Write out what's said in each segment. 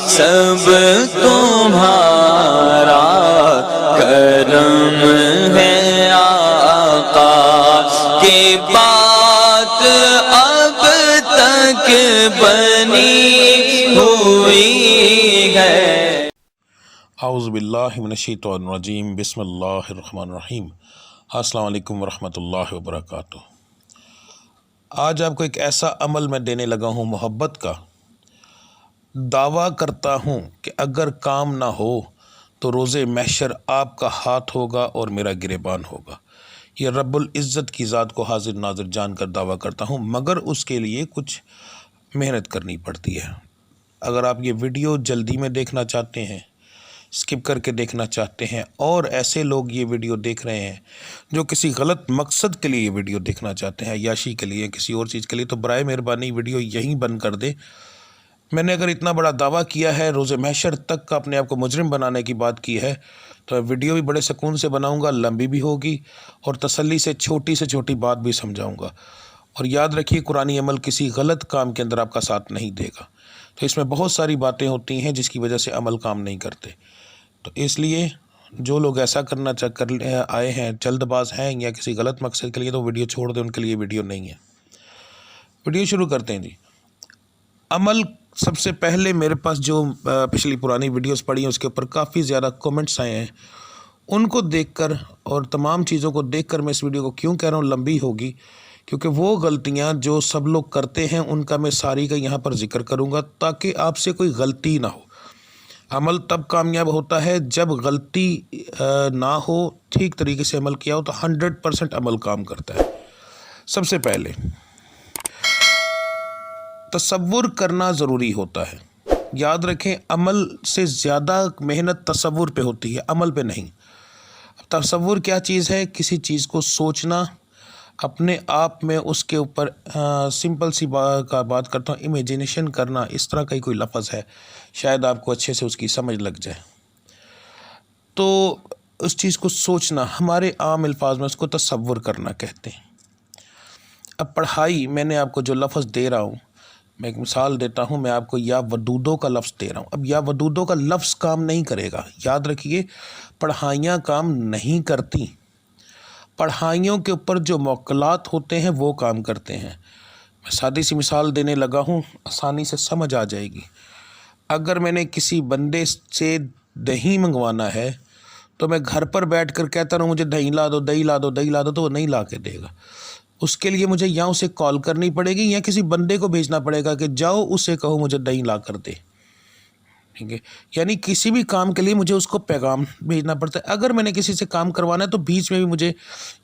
سب تمہارا کرم ہے آقا کی بات اب تک بنی ہوئی ہے۔ اعوذ باللہ من الشیطان الرجیم، بسم اللہ الرحمن الرحیم۔ السلام علیکم ورحمۃ اللہ وبرکاتہ۔ آج آپ کو ایک ایسا عمل میں دینے لگا ہوں محبت کا، دعویٰ کرتا ہوں کہ اگر کام نہ ہو تو روز محشر آپ کا ہاتھ ہوگا اور میرا گریبان ہوگا۔ یہ رب العزت کی ذات کو حاضر ناظر جان کر دعویٰ کرتا ہوں، مگر اس کے لیے کچھ محنت کرنی پڑتی ہے۔ اگر آپ یہ ویڈیو جلدی میں دیکھنا چاہتے ہیں، اسکپ کر کے دیکھنا چاہتے ہیں، اور ایسے لوگ یہ ویڈیو دیکھ رہے ہیں جو کسی غلط مقصد کے لیے یہ ویڈیو دیکھنا چاہتے ہیں، عیاشی کے لیے، کسی اور چیز کے لیے، تو برائے مہربانی ویڈیو یہیں بند کر دیں۔ میں نے اگر اتنا بڑا دعویٰ کیا ہے، روز محشر تک کا اپنے آپ کو مجرم بنانے کی بات کی ہے، تو میں ویڈیو بھی بڑے سکون سے بناؤں گا، لمبی بھی ہوگی، اور تسلی سے چھوٹی بات بھی سمجھاؤں گا۔ اور یاد رکھیے، قرآنی عمل کسی غلط کام کے اندر آپ کا ساتھ نہیں دے گا۔ تو اس میں بہت ساری باتیں ہوتی ہیں جس کی وجہ سے عمل کام نہیں کرتے۔ تو اس لیے جو لوگ ایسا کرنا آئے ہیں، جلد باز ہیں یا کسی غلط مقصد کے لیے، تو ویڈیو چھوڑ دیں، ان کے لیے ویڈیو نہیں ہے۔ ویڈیو شروع کرتے ہیں جی۔ عمل سب سے پہلے میرے پاس جو پچھلی پرانی ویڈیوز پڑھی ہیں، اس کے اوپر کافی زیادہ کومنٹس آئے ہیں، ان کو دیکھ کر اور تمام چیزوں کو دیکھ کر میں اس ویڈیو کو کیوں کہہ رہا ہوں لمبی ہوگی، کیونکہ وہ غلطیاں جو سب لوگ کرتے ہیں ان کا میں ساری کا یہاں پر ذکر کروں گا تاکہ آپ سے کوئی غلطی نہ ہو۔ عمل تب کامیاب ہوتا ہے جب غلطی نہ ہو، ٹھیک طریقے سے عمل کیا ہو تو 100% عمل کام کرتا ہے۔ سب سے پہلے تصور کرنا ضروری ہوتا ہے۔ یاد رکھیں، عمل سے زیادہ محنت تصور پہ ہوتی ہے، عمل پہ نہیں۔ تصور کیا چیز ہے؟ کسی چیز کو سوچنا، اپنے آپ میں اس کے اوپر سمپل سی بات کرتا ہوں، امیجینیشن کرنا، اس طرح کا ہی کوئی لفظ ہے، شاید آپ کو اچھے سے اس کی سمجھ لگ جائے۔ تو اس چیز کو سوچنا، ہمارے عام الفاظ میں اس کو تصور کرنا کہتے ہیں۔ اب پڑھائی، میں نے آپ کو جو لفظ دے رہا ہوں، میں ایک مثال دیتا ہوں، میں آپ کو یا ودودوں کا لفظ دے رہا ہوں۔ اب یا ودودوں کا لفظ کام نہیں کرے گا، یاد رکھیے، پڑھائیاں کام نہیں کرتی، پڑھائیوں کے اوپر جو موکلات ہوتے ہیں وہ کام کرتے ہیں۔ میں سادی سی مثال دینے لگا ہوں، آسانی سے سمجھ آ جائے گی۔ اگر میں نے کسی بندے سے دہی منگوانا ہے تو میں گھر پر بیٹھ کر کہتا رہوں مجھے دہی لا دو، دہی لا دو، دہی لا دو، تو وہ نہیں لا کے دے گا۔ اس کے لیے مجھے یا اسے کال کرنی پڑے گی یا کسی بندے کو بھیجنا پڑے گا کہ جاؤ اسے کہو مجھے دہی لا کر دے، ٹھیک ہے؟ یعنی کسی بھی کام کے لیے مجھے اس کو پیغام بھیجنا پڑتا ہے۔ اگر میں نے کسی سے کام کروانا ہے تو بیچ میں بھی مجھے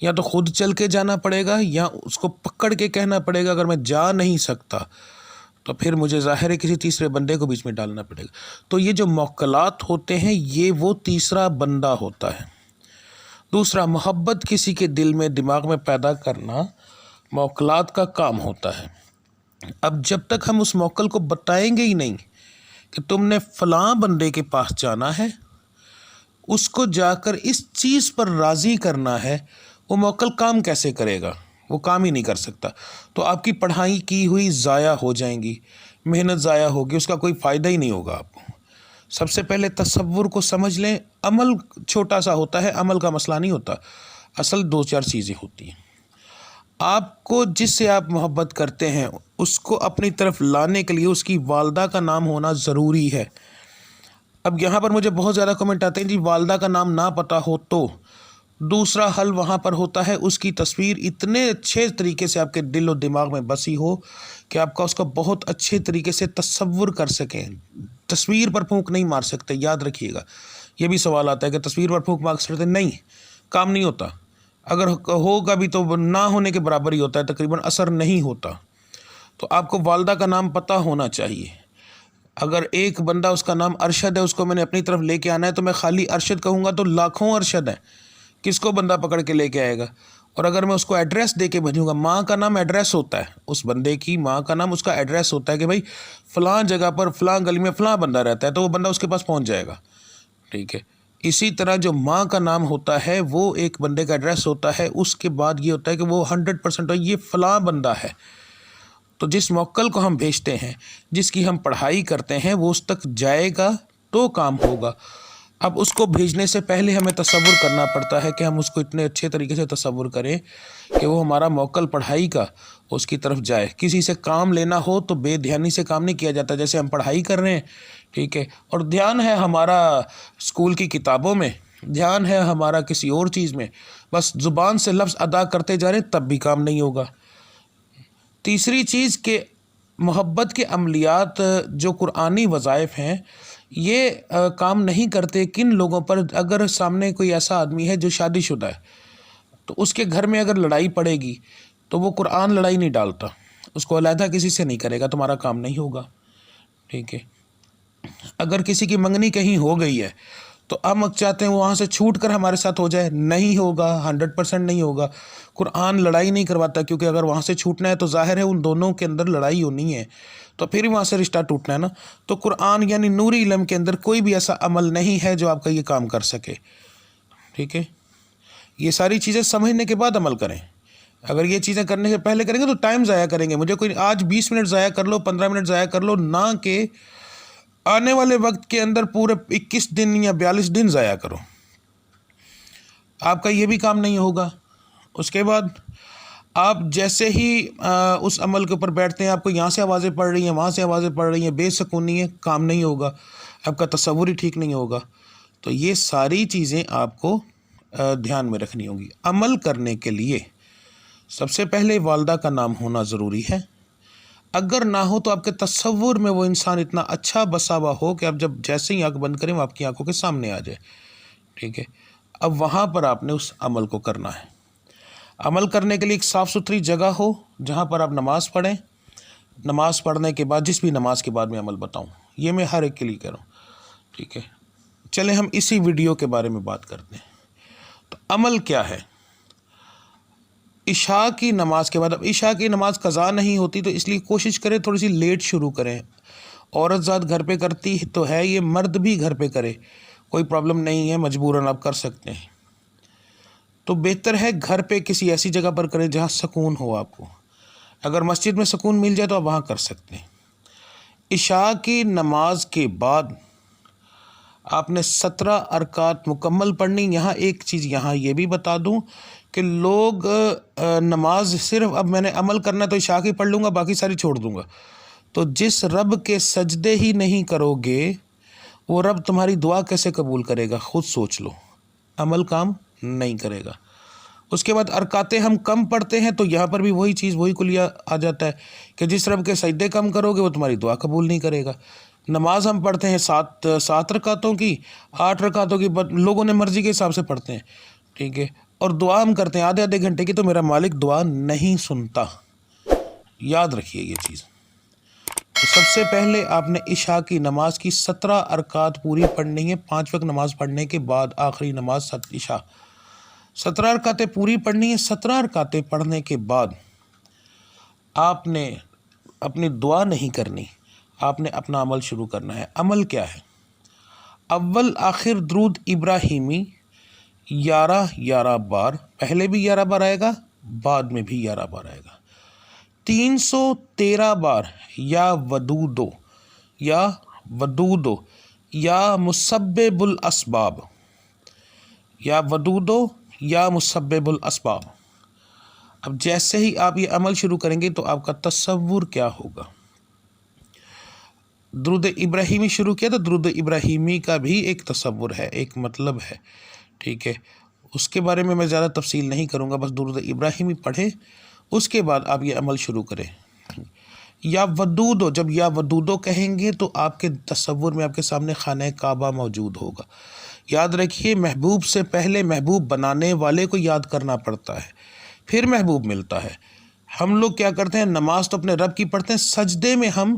یا تو خود چل کے جانا پڑے گا یا اس کو پکڑ کے کہنا پڑے گا۔ اگر میں جا نہیں سکتا تو پھر مجھے ظاہر ہے کسی تیسرے بندے کو بیچ میں ڈالنا پڑے گا۔ تو یہ جو موکلات ہوتے ہیں، یہ وہ تیسرا بندہ ہوتا ہے۔ دوسرا، محبت کسی کے دل میں، دماغ میں پیدا کرنا موکلات کا کام ہوتا ہے۔ اب جب تک ہم اس موکل کو بتائیں گے ہی نہیں کہ تم نے فلاں بندے کے پاس جانا ہے، اس کو جا کر اس چیز پر راضی کرنا ہے، وہ موکل کام کیسے کرے گا؟ وہ کام ہی نہیں کر سکتا۔ تو آپ کی پڑھائی کی ہوئی ضائع ہو جائیں گی، محنت ضائع ہوگی، اس کا کوئی فائدہ ہی نہیں ہوگا آپ کو۔ سب سے پہلے تصور کو سمجھ لیں۔ عمل چھوٹا سا ہوتا ہے، عمل کا مسئلہ نہیں ہوتا، اصل 2-4 چیزیں ہوتی ہیں۔ آپ کو جس سے آپ محبت کرتے ہیں اس کو اپنی طرف لانے کے لیے اس کی والدہ کا نام ہونا ضروری ہے۔ اب یہاں پر مجھے بہت زیادہ کمنٹ آتے ہیں جی والدہ کا نام نہ پتہ ہو تو دوسرا حل وہاں پر ہوتا ہے، اس کی تصویر اتنے اچھے طریقے سے آپ کے دل و دماغ میں بسی ہو کہ آپ کا اس کو بہت اچھے طریقے سے تصور کر سکیں۔ تصویر پر پھونک نہیں مار سکتے، یاد رکھیے گا۔ یہ بھی سوال آتا ہے کہ تصویر پر پھونک مار سکتے؟ نہیں، کام نہیں ہوتا۔ اگر ہوگا بھی تو نہ ہونے کے برابر ہی ہوتا ہے، تقریباً اثر نہیں ہوتا۔ تو آپ کو والدہ کا نام پتہ ہونا چاہیے۔ اگر ایک بندہ اس کا نام ارشد ہے، اس کو میں نے اپنی طرف لے کے آنا ہے تو میں خالی ارشد کہوں گا تو لاکھوں ارشد ہیں، کس کو بندہ پکڑ کے لے کے آئے گا؟ اور اگر میں اس کو ایڈریس دے کے بھیجوں گا، ماں کا نام ایڈریس ہوتا ہے، اس بندے کی ماں کا نام اس کا ایڈریس ہوتا ہے کہ بھائی فلاں جگہ پر فلاں گلی میں فلاں بندہ رہتا ہے، تو وہ بندہ اس کے پاس پہنچ جائے گا، ٹھیک ہے؟ اسی طرح جو ماں کا نام ہوتا ہے وہ ایک بندے کا ایڈریس ہوتا ہے، اس کے بعد یہ ہوتا ہے کہ وہ 100% یہ فلاں بندہ ہے۔ تو جس موکل کو ہم بھیجتے ہیں، جس کی ہم پڑھائی کرتے ہیں، وہ اس تک جائے گا تو کام ہوگا۔ اب اس کو بھیجنے سے پہلے ہمیں تصور کرنا پڑتا ہے کہ ہم اس کو اتنے اچھے طریقے سے تصور کریں کہ وہ ہمارا موکل پڑھائی کا اس کی طرف جائے۔ کسی سے کام لینا ہو تو بے دھیانی سے کام نہیں کیا جاتا، جیسے ہم پڑھائی کر رہے ہیں، ٹھیک ہے، اور دھیان ہے ہمارا اسکول کی کتابوں میں، دھیان ہے ہمارا کسی اور چیز میں، بس زبان سے لفظ ادا کرتے جا رہے ہیں، تب بھی کام نہیں ہوگا۔ تیسری چیز کہ محبت کے عملیات جو قرآنی وظائف ہیں، یہ کام نہیں کرتے کن لوگوں پر؟ اگر سامنے کوئی ایسا آدمی ہے جو شادی شدہ ہے، تو اس کے گھر میں اگر لڑائی پڑے گی تو وہ قرآن لڑائی نہیں ڈالتا، اس کو علیحدہ کسی سے نہیں کرے گا، تمہارا کام نہیں ہوگا، ٹھیک ہے۔ اگر کسی کی منگنی کہیں ہو گئی ہے تو ہم چاہتے ہیں وہاں سے چھوٹ کر ہمارے ساتھ ہو جائے، نہیں ہوگا، 100% نہیں ہوگا۔ قرآن لڑائی نہیں کرواتا، کیونکہ اگر وہاں سے چھوٹنا ہے تو ظاہر ہے ان دونوں کے اندر لڑائی ہونی ہے، تو پھر وہاں سے رشتہ ٹوٹنا ہے نا۔ تو قرآن یعنی نوری علم کے اندر کوئی بھی ایسا عمل نہیں ہے جو آپ کا یہ کام کر سکے، ٹھیک ہے۔ یہ ساری چیزیں سمجھنے کے بعد عمل کریں۔ اگر یہ چیزیں کرنے سے پہلے کریں گے تو ٹائم ضائع کریں گے۔ مجھے کوئی آج 20 منٹ ضائع کر لو، 15 منٹ ضائع کر لو، نہ کہ آنے والے وقت کے اندر پورے 21 دن یا 42 دن ضائع کرو، آپ کا یہ بھی کام نہیں ہوگا۔ اس کے بعد آپ جیسے ہی اس عمل کے اوپر بیٹھتے ہیں، آپ کو یہاں سے آوازیں پڑ رہی ہیں، وہاں سے آوازیں پڑ رہی ہیں، بے سکونی ہے، کام نہیں ہوگا، آپ کا تصور ہی ٹھیک نہیں ہوگا۔ تو یہ ساری چیزیں آپ کو دھیان میں رکھنی ہوں گی۔ عمل کرنے کے لیے سب سے پہلے والدہ کا نام ہونا ضروری ہے۔ اگر نہ ہو تو آپ کے تصور میں وہ انسان اتنا اچھا بسا ہوا ہو کہ آپ جب جیسے ہی آنکھ بند کریں وہ آپ کی آنکھوں کے سامنے آ جائے، ٹھیک ہے۔ اب وہاں پر آپ نے اس عمل کو کرنا ہے۔ عمل کرنے کے لیے ایک صاف ستھری جگہ ہو جہاں پر آپ نماز پڑھیں۔ نماز پڑھنے کے بعد، جس بھی نماز کے بعد میں عمل بتاؤں، یہ میں ہر ایک کے لیے کہہ رہا ہوں، ٹھیک ہے۔ چلیں ہم اسی ویڈیو کے بارے میں بات کرتے ہیں۔ تو عمل کیا ہے؟ عشاء کی نماز کے بعد، اب عشاء کی نماز قضا نہیں ہوتی تو اس لیے کوشش کریں تھوڑی سی لیٹ شروع کریں۔ عورت ذات گھر پہ کرتی تو ہے، یہ مرد بھی گھر پہ کرے، کوئی پرابلم نہیں ہے، مجبوراً آپ کر سکتے ہیں۔ تو بہتر ہے گھر پہ کسی ایسی جگہ پر کریں جہاں سکون ہو آپ کو۔ اگر مسجد میں سکون مل جائے تو آپ وہاں کر سکتے ہیں۔ عشاء کی نماز کے بعد آپ نے 17 رکعت مکمل پڑھنی۔ یہاں ایک چیز یہاں یہ بھی بتا دوں کہ لوگ نماز صرف اب میں نے عمل کرنا تو عشاء کی پڑھ لوں گا، باقی ساری چھوڑ دوں گا۔ تو جس رب کے سجدے ہی نہیں کرو گے، وہ رب تمہاری دعا کیسے قبول کرے گا؟ خود سوچ لو، عمل کام نہیں کرے گا۔ اس کے بعد رکعتیں ہم کم پڑھتے ہیں تو یہاں پر بھی وہی چیز، وہی کلیہ آ جاتا ہے کہ جس رب کے سجدے کم کرو گے وہ تمہاری دعا قبول نہیں کرے گا۔ نماز ہم پڑھتے ہیں 7 رکعتوں کی، 8 رکعتوں کی، لوگوں نے مرضی کے حساب سے پڑھتے ہیں، ٹھیک ہے، اور دعا ہم کرتے ہیں آدھے گھنٹے کی، تو میرا مالک دعا نہیں سنتا۔ یاد رکھیے یہ چیز۔ تو سب سے پہلے آپ نے عشاء کی نماز کی 17 رکعت پوری پڑھنی ہے۔ 5 وقت نماز پڑھنے کے بعد آخری نماز عشاء 17 رکعتیں پوری پڑھنی ہے۔ 17 رکعتیں پڑھنے کے بعد آپ نے اپنی دعا نہیں کرنی، آپ نے اپنا عمل شروع کرنا ہے۔ عمل کیا ہے؟ اول آخر درود ابراہیمی 11 بار، پہلے بھی 11 بار آئے گا، بعد میں بھی 11 بار آئے گا۔ 313 بار یا ودودو یا مسبب الاسباب، یا ودودو یا مسبب الاسباب۔ اب جیسے ہی آپ یہ عمل شروع کریں گے تو آپ کا تصور کیا ہوگا؟ درود ابراہیمی شروع کیا تو درود ابراہیمی کا بھی ایک تصور ہے، ایک مطلب ہے، ٹھیک ہے۔ اس کے بارے میں زیادہ تفصیل نہیں کروں گا، بس درود ابراہیمی پڑھیں، اس کے بعد آپ یہ عمل شروع کریں۔ یا ودودو، جب یا ودودو کہیں گے تو آپ کے تصور میں آپ کے سامنے خانہ کعبہ موجود ہوگا۔ یاد رکھیے، محبوب سے پہلے محبوب بنانے والے کو یاد کرنا پڑتا ہے، پھر محبوب ملتا ہے۔ ہم لوگ کیا کرتے ہیں، نماز تو اپنے رب کی پڑھتے ہیں، سجدے میں ہم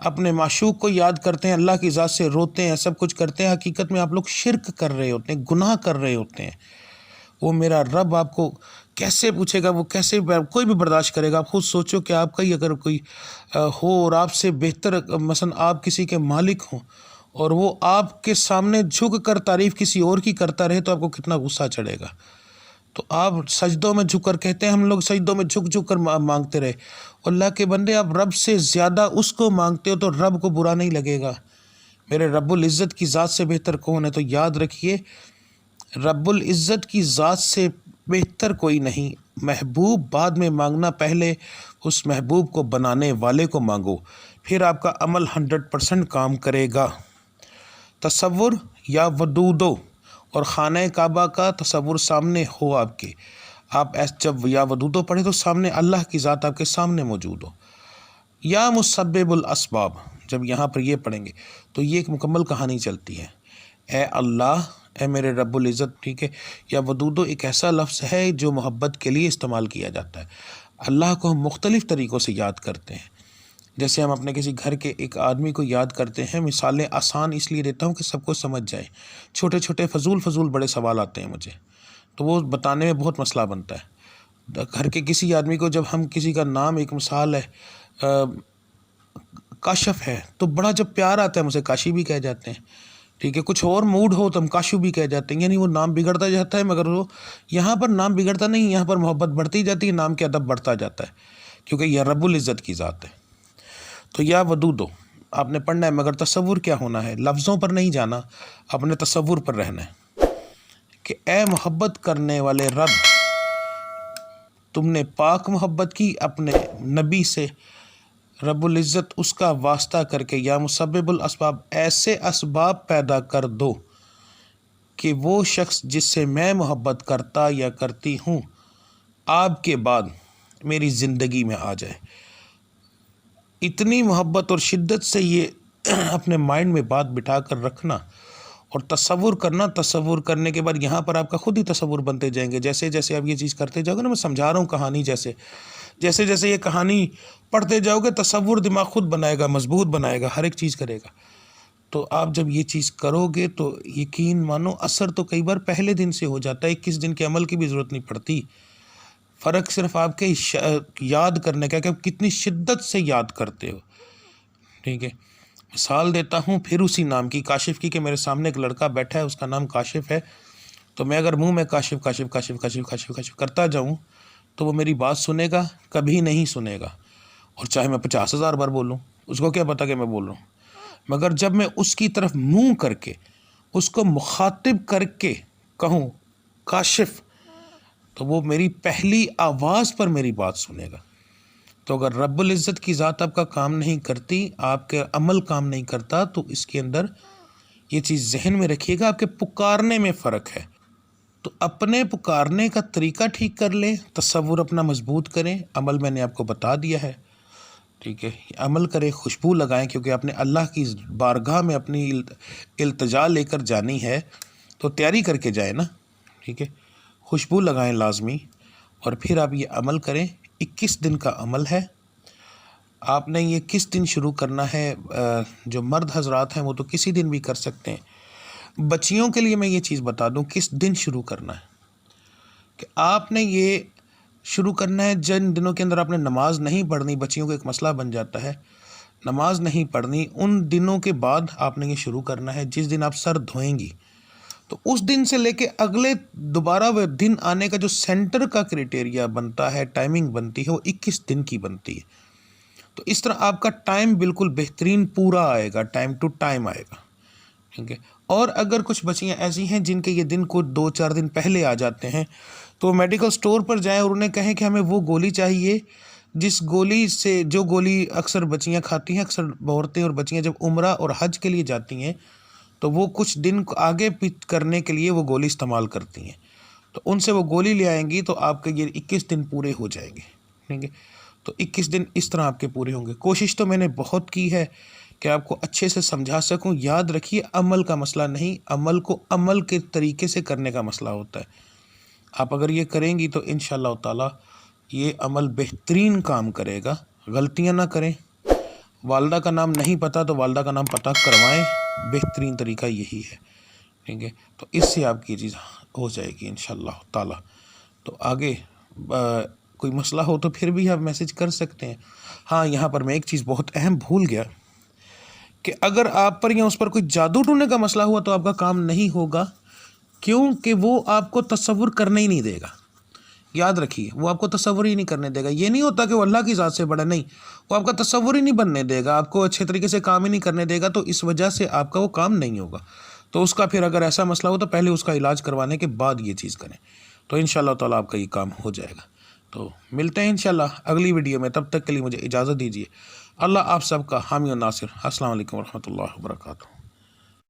اپنے معشوق کو یاد کرتے ہیں، اللہ کی ذات سے روتے ہیں، سب کچھ کرتے ہیں۔ حقیقت میں آپ لوگ شرک کر رہے ہوتے ہیں، گناہ کر رہے ہوتے ہیں۔ وہ میرا رب آپ کو کیسے پوچھے گا، وہ کیسے کوئی بھی برداشت کرے گا؟ آپ خود سوچو کہ آپ کا ہی اگر کوئی ہو اور آپ سے بہتر، مثلا آپ کسی کے مالک ہوں اور وہ آپ کے سامنے جھک کر تعریف کسی اور کی کرتا رہے تو آپ کو کتنا غصہ چڑھے گا۔ تو آپ سجدوں میں جھک کر کہتے ہیں ہم لوگ سجدوں میں جھک جھک کر مانگتے رہے. اللہ کے بندے آپ رب سے زیادہ اس کو مانگتے ہو تو رب کو برا نہیں لگے گا. میرے رب العزت کی ذات سے بہتر کون ہے؟ تو یاد رکھیے رب العزت کی ذات سے بہتر کوئی نہیں. محبوب بعد میں مانگنا، پہلے اس محبوب کو بنانے والے کو مانگو، پھر آپ کا عمل 100% کام کرے گا. تصور یا ودودو اور خانہ کعبہ کا تصور سامنے ہو آپ کے، آپ جب یا ودودو پڑھے تو سامنے اللہ کی ذات آپ کے سامنے موجود ہو. یا مسبب الاسباب جب یہاں پر یہ پڑھیں گے تو یہ ایک مکمل کہانی چلتی ہے. اے اللہ، اے میرے رب العزت، ٹھیک ہے. یا ودودو ایک ایسا لفظ ہے جو محبت کے لیے استعمال کیا جاتا ہے. اللہ کو ہم مختلف طریقوں سے یاد کرتے ہیں. جیسے ہم اپنے کسی گھر کے ایک آدمی کو یاد کرتے ہیں. مثالیں آسان اس لیے دیتا ہوں کہ سب کو سمجھ جائے. چھوٹے چھوٹے فضول بڑے سوال آتے ہیں مجھے، تو وہ بتانے میں بہت مسئلہ بنتا ہے. گھر کے کسی آدمی کو جب ہم کسی کا نام، ایک مثال ہے کاشف ہے، تو بڑا جب پیار آتا ہے ہم اسے کاشی بھی کہہ جاتے ہیں. ٹھیک ہے، کچھ اور موڈ ہو تو ہم کاشو بھی کہہ جاتے ہیں. یعنی وہ نام بگڑتا جاتا ہے، مگر وہ یہاں پر نام بگڑتا نہیں، یہاں پر محبت بڑھتی جاتی ہے، نام کے ادب بڑھتا جاتا ہے، کیونکہ یہ رب العزت کی ذات ہے. تو یا ودودو آپ نے پڑھنا ہے، مگر تصور کیا ہونا ہے؟ لفظوں پر نہیں جانا، اپنے تصور پر رہنا ہے کہ اے محبت کرنے والے رب، تم نے پاک محبت کی اپنے نبی سے، رب العزت اس کا واسطہ کر کے یا مسبب الاسباب ایسے اسباب پیدا کر دو کہ وہ شخص جس سے میں محبت کرتا یا کرتی ہوں آپ کے بعد میری زندگی میں آ جائے. اتنی محبت اور شدت سے یہ اپنے مائنڈ میں بات بٹھا کر رکھنا اور تصور کرنا. تصور کرنے کے بعد یہاں پر آپ کا خود ہی تصور بنتے جائیں گے. جیسے جیسے آپ یہ چیز کرتے جاؤ گے نا، میں سمجھا رہا ہوں کہانی جیسے جیسے یہ کہانی پڑھتے جاؤ گے، تصور دماغ خود بنائے گا، مضبوط بنائے گا، ہر ایک چیز کرے گا. تو آپ جب یہ چیز کرو گے تو یقین مانو اثر تو کئی بار پہلے دن سے ہو جاتا ہے. 21 دن کے عمل کی بھی ضرورت نہیں پڑتی. فرق صرف آپ کے یاد کرنے کا کہ آپ کتنی شدت سے یاد کرتے ہو. ٹھیک ہے، مثال دیتا ہوں پھر اسی نام کی، کاشف کی، کہ میرے سامنے ایک لڑکا بیٹھا ہے، اس کا نام کاشف ہے. تو میں اگر منہ میں کاشف کاشف کاشف کاشف کاشف کاشف کرتا جاؤں تو وہ میری بات سنے گا؟ کبھی نہیں سنے گا. اور چاہے میں 50,000 بار بولوں، اس کو کیا پتا کہ میں بول رہا ہوں. مگر جب میں اس کی طرف منہ کر کے اس کو مخاطب کر کے کہوں کاشف، تو وہ میری پہلی آواز پر میری بات سنے گا. تو اگر رب العزت کی ذات آپ کا کام نہیں کرتی، آپ کے عمل کام نہیں کرتا، تو اس کے اندر یہ چیز ذہن میں رکھیے گا، آپ کے پکارنے میں فرق ہے. تو اپنے پکارنے کا طریقہ ٹھیک کر لیں، تصور اپنا مضبوط کریں. عمل میں نے آپ کو بتا دیا ہے، ٹھیک ہے. عمل کریں، خوشبو لگائیں، کیونکہ آپ نے اللہ کی بارگاہ میں اپنی التجا لے کر جانی ہے، تو تیاری کر کے جائیں نا. ٹھیک ہے، خوشبو لگائیں لازمی، اور پھر آپ یہ عمل کریں. 21 دن کا عمل ہے. آپ نے یہ کس دن شروع کرنا ہے؟ جو مرد حضرات ہیں وہ تو کسی دن بھی کر سکتے ہیں. بچیوں کے لیے میں یہ چیز بتا دوں کس دن شروع کرنا ہے. کہ آپ نے یہ شروع کرنا ہے جن دنوں کے اندر آپ نے نماز نہیں پڑھنی. بچیوں کو ایک مسئلہ بن جاتا ہے، نماز نہیں پڑھنی. ان دنوں کے بعد آپ نے یہ شروع کرنا ہے جس دن آپ سر دھوئیں گی. تو اس دن سے لے کے اگلے دوبارہ وہ دن آنے کا جو سینٹر کا کرائٹیریا بنتا ہے، ٹائمنگ بنتی ہے، وہ 21 دن کی بنتی ہے. تو اس طرح آپ کا ٹائم بالکل بہترین پورا آئے گا، ٹائم ٹو ٹائم آئے گا. ٹھیک ہے. اور اگر کچھ بچیاں ایسی ہیں جن کے یہ دن کو 2-4 دن پہلے آ جاتے ہیں، تو میڈیکل سٹور پر جائیں اور انہیں کہیں کہ ہمیں وہ گولی چاہیے جس گولی سے، جو گولی اکثر بچیاں کھاتی ہیں. اکثر عورتیں اور بچیاں جب عمرہ اور حج کے لیے جاتی ہیں تو وہ کچھ دن آگے پیچھے کرنے کے لیے وہ گولی استعمال کرتی ہیں. تو ان سے وہ گولی لے آئیں گی تو آپ کے یہ 21 دن پورے ہو جائیں گے. ٹھیک ہے. تو 21 دن اس طرح آپ کے پورے ہوں گے. کوشش تو میں نے بہت کی ہے کہ آپ کو اچھے سے سمجھا سکوں. یاد رکھیے عمل کا مسئلہ نہیں، عمل کو عمل کے طریقے سے کرنے کا مسئلہ ہوتا ہے. آپ اگر یہ کریں گی تو انشاءاللہ تعالی یہ عمل بہترین کام کرے گا. غلطیاں نہ کریں. والدہ کا نام نہیں پتہ تو والدہ کا نام پتہ کروائیں، بہترین طریقہ یہی ہے. ٹھیک ہے. تو اس سے آپ کی چیز ہو جائے گی انشاءاللہ تعالی. تو آگے کوئی مسئلہ ہو تو پھر بھی آپ میسج کر سکتے ہیں. ہاں، یہاں پر میں ایک چیز بہت اہم بھول گیا کہ اگر آپ پر یا اس پر کوئی جادو ٹونے کا مسئلہ ہوا تو آپ کا کام نہیں ہوگا، کیونکہ وہ آپ کو تصور کرنے ہی نہیں دے گا. یاد رکھیے، وہ آپ کو تصور ہی نہیں کرنے دے گا۔ یہ نہیں ہوتا کہ وہ اللہ کی ذات سے بڑا، نہیں، وہ آپ کا تصور ہی نہیں بننے دے گا، آپ کو اچھے طریقے سے کام ہی نہیں کرنے دے گا، تو اس وجہ سے آپ کا وہ کام نہیں ہوگا۔ تو اس کا پھر اگر ایسا مسئلہ ہو تو پہلے اس کا علاج کروانے کے بعد یہ چیز کریں، تو انشاءاللہ تعالیٰ آپ کا یہ کام ہو جائے گا۔ تو ملتے ہیں انشاءاللہ اگلی ویڈیو میں، تب تک کے لیے مجھے اجازت دیجیے۔ اللہ آپ سب کا حامی و ناصر۔ السلام علیکم ورحمۃ اللہ وبرکاتہ۔